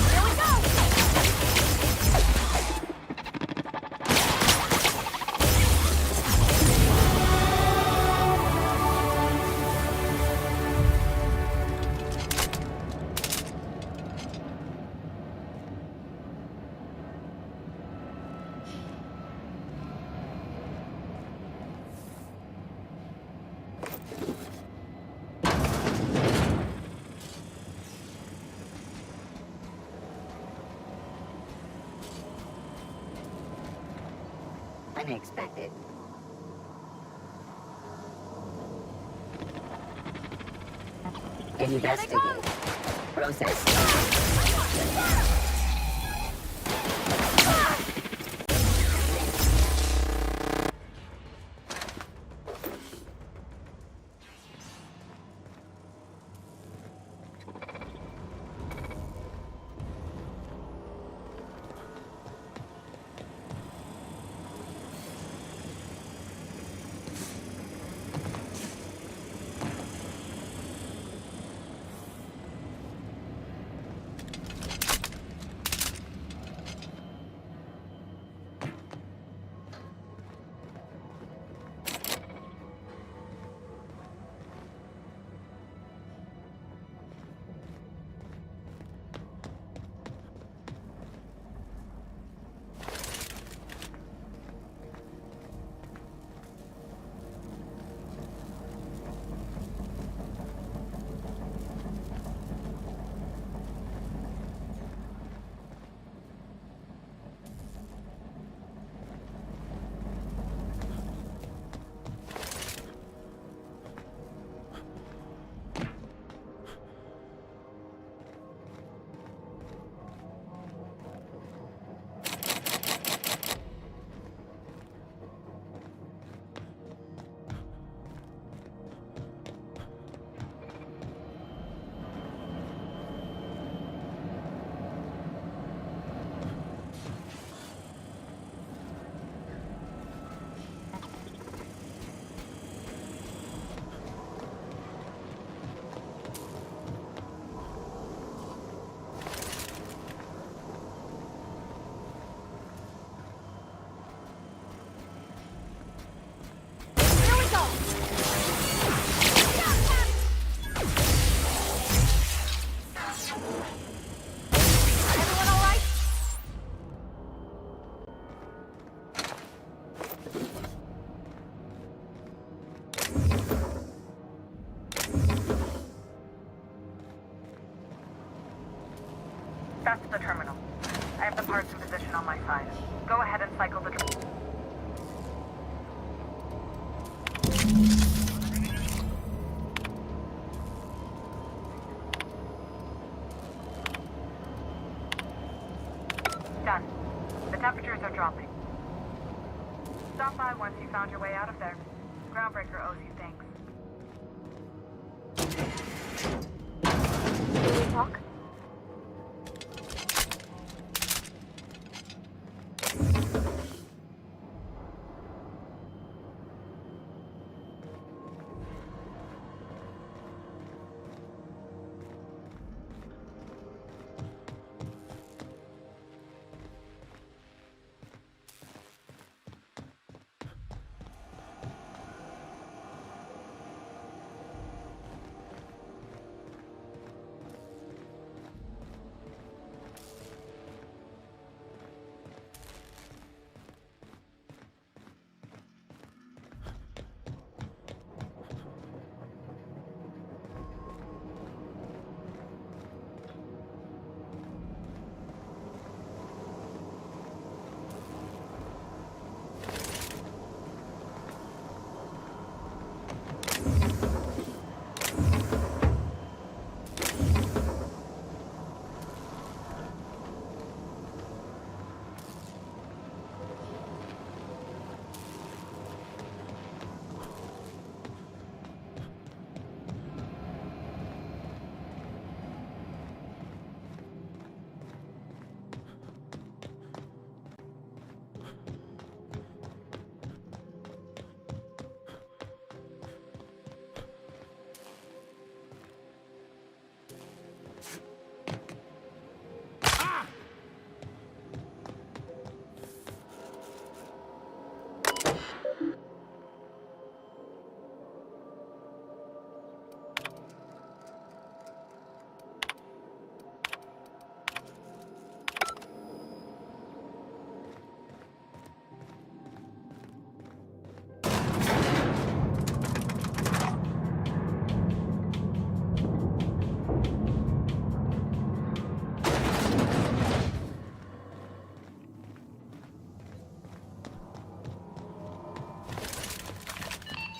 Here we go! Unexpected. Investigate. Process. That's the terminal. I have the parts in position on my side. Go ahead and cycle the... Done. The temperatures are dropping. Stop by once you found your way out of there. Groundbreaker owes you thanks. Can we talk?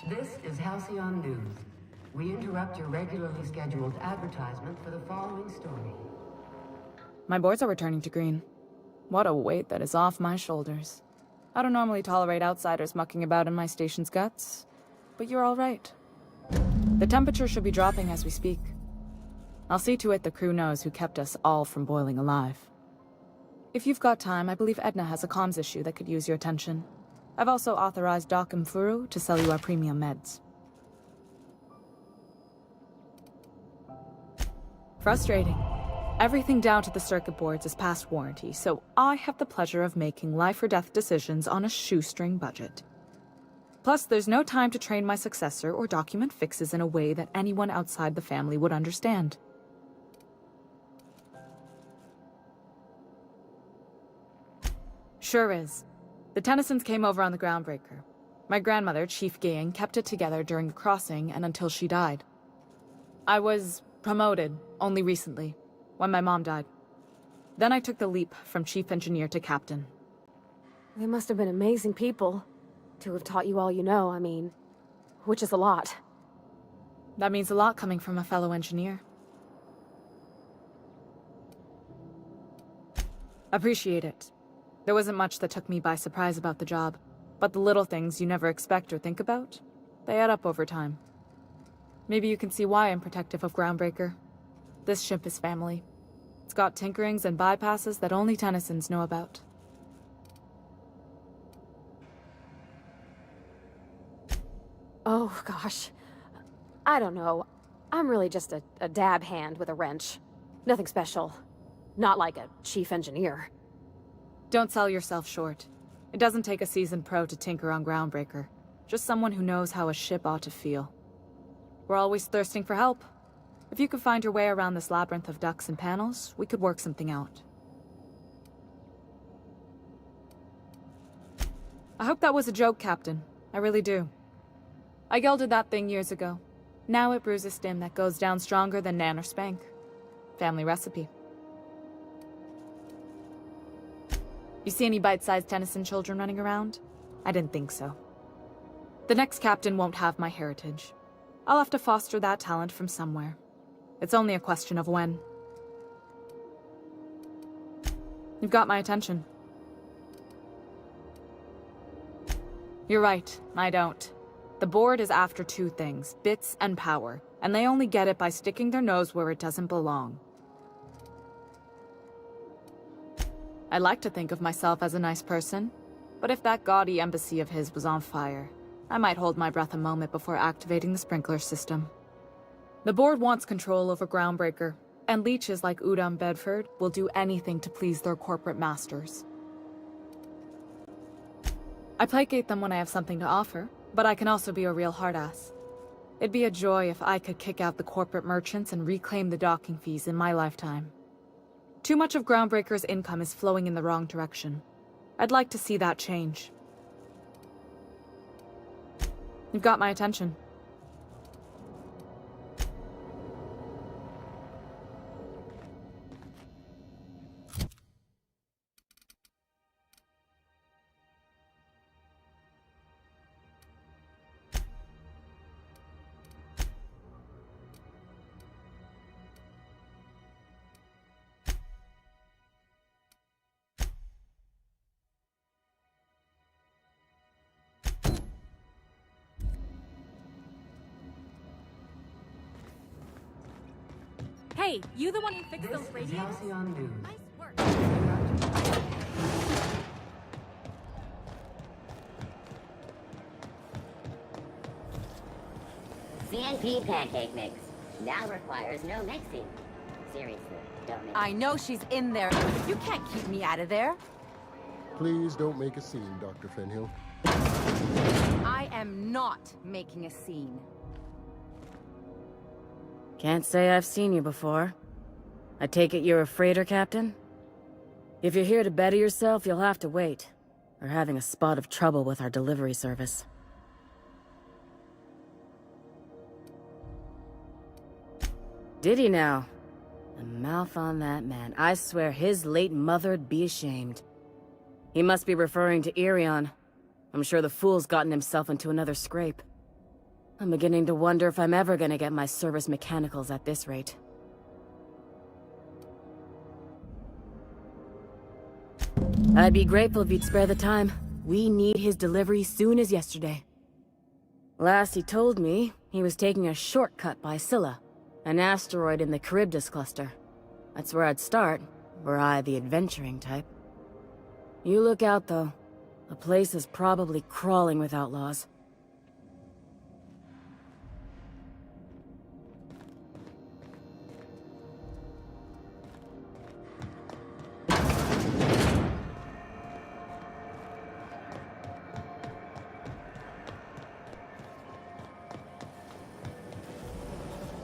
This is Halcyon News. We interrupt your regularly scheduled advertisement for the following story. My boards are returning to green. What a weight that is off my shoulders. I don't normally tolerate outsiders mucking about in my station's guts, but you're all right. The temperature should be dropping as we speak. I'll see to it the crew knows who kept us all from boiling alive. If you've got time, I believe Edna has a comms issue that could use your attention. I've also authorized Doc and Furu to sell you our premium meds. Frustrating. Everything down to the circuit boards is past warranty, so I have the pleasure of making life-or-death decisions on a shoestring budget. Plus, there's no time to train my successor or document fixes in a way that anyone outside the family would understand. Sure is. The Tennysons came over on the Groundbreaker. My grandmother, Chief Gang, kept it together during the crossing and until she died. I was promoted only recently, when my mom died. Then I took the leap from chief engineer to captain. They must have been amazing people to have taught you all you know, I mean, which is a lot. That means a lot coming from a fellow engineer. Appreciate it. There wasn't much that took me by surprise about the job, but the little things you never expect or think about, they add up over time. Maybe you can see why I'm protective of Groundbreaker. This ship is family. It's got tinkerings and bypasses that only Tennysons know about. Oh, gosh. I don't know. I'm really just a dab hand with a wrench. Nothing special. Not like a chief engineer. Don't sell yourself short. It doesn't take a seasoned pro to tinker on Groundbreaker. Just someone who knows how a ship ought to feel. We're always thirsting for help. If you could find your way around this labyrinth of ducts and panels, we could work something out. I hope that was a joke, Captain. I really do. I gelded that thing years ago. Now it brews a stim that goes down stronger than Nan or Spank. Family recipe. You see any bite-sized Tennyson children running around? I didn't think so. The next captain won't have my heritage. I'll have to foster that talent from somewhere. It's only a question of when. You've got my attention. You're right, I don't. The board is after two things, bits and power, and they only get it by sticking their nose where it doesn't belong. I like to think of myself as a nice person, but if that gaudy embassy of his was on fire, I might hold my breath a moment before activating the sprinkler system. The board wants control over Groundbreaker, and leeches like Udom Bedford will do anything to please their corporate masters. I placate them when I have something to offer, but I can also be a real hard-ass. It'd be a joy if I could kick out the corporate merchants and reclaim the docking fees in my lifetime. Too much of Groundbreaker's income is flowing in the wrong direction. I'd like to see that change. You've got my attention. Hey, you the one who fixed those radios? Halcyon News. Nice work. CNP pancake mix. Now requires no mixing. Seriously, don't mix. I know she's in there. You can't keep me out of there. Please don't make a scene, Dr. Fenhill. I am not making a scene. Can't say I've seen you before. I take it you're a freighter captain? If you're here to better yourself, you'll have to wait. We're having a spot of trouble with our delivery service. Did he now? The mouth on that man. I swear his late mother'd be ashamed. He must be referring to Irion. I'm sure the fool's gotten himself into another scrape. I'm beginning to wonder if I'm ever gonna get my service mechanicals at this rate. I'd be grateful if you'd spare the time. We need his delivery soon as yesterday. Last he told me, he was taking a shortcut by Scylla, an asteroid in the Charybdis cluster. That's where I'd start, were I the adventuring type. You look out, though. The place is probably crawling with outlaws.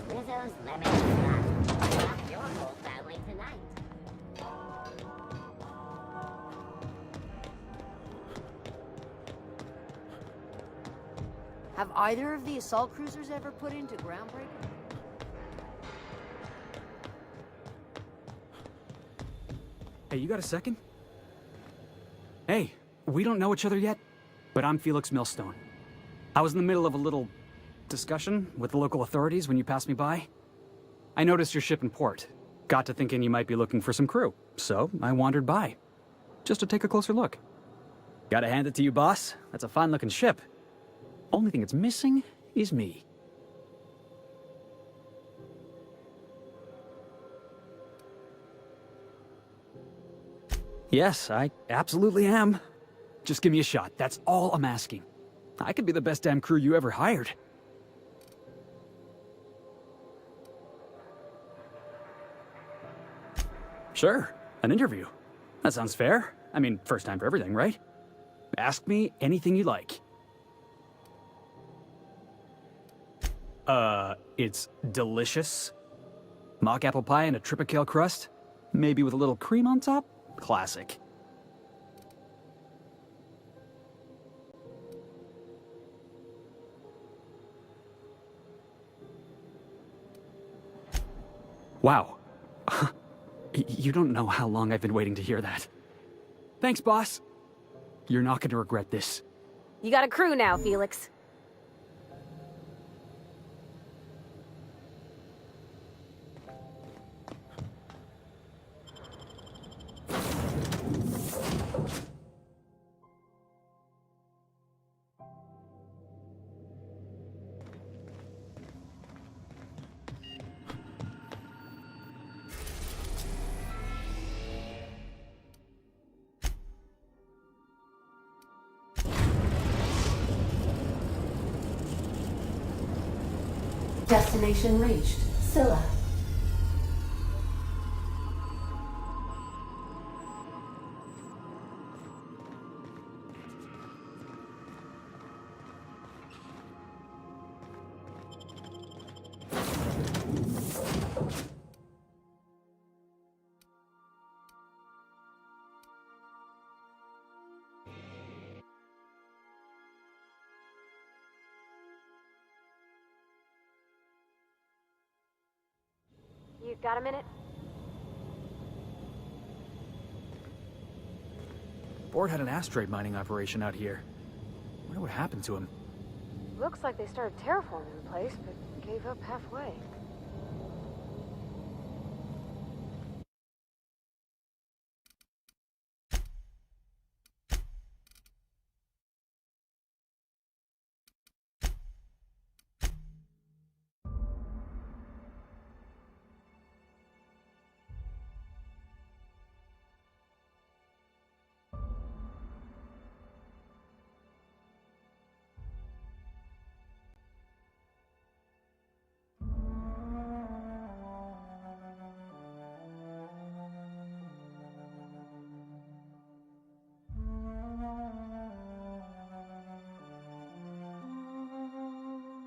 Rizzo's Lemon Drop. Drop your whole family tonight. Have either of the assault cruisers ever put into groundbreaking? Hey, you got a second? Hey, we don't know each other yet, but I'm Felix Millstone. I was in the middle of a little discussion with the local authorities when you passed me by. I noticed your ship in port. Got to thinking you might be looking for some crew, so I wandered by, just to take a closer look. Gotta hand it to you, boss. That's a fine-looking ship. Only thing it's missing is me. Yes, I absolutely am. Just give me a shot. That's all I'm asking. I could be the best damn crew you ever hired. Sure, an interview. That sounds fair. I mean, first time for everything, right? Ask me anything you like. It's delicious. Mock apple pie and a tripicale crust. Maybe with a little cream on top? Classic. Wow. You don't know how long I've been waiting to hear that. Thanks, boss. You're not going to regret this. You got a crew now, Felix. Destination reached. Scylla. You got a minute? Board had an asteroid mining operation out here. Wonder what happened to him. Looks like they started terraforming the place, but gave up halfway.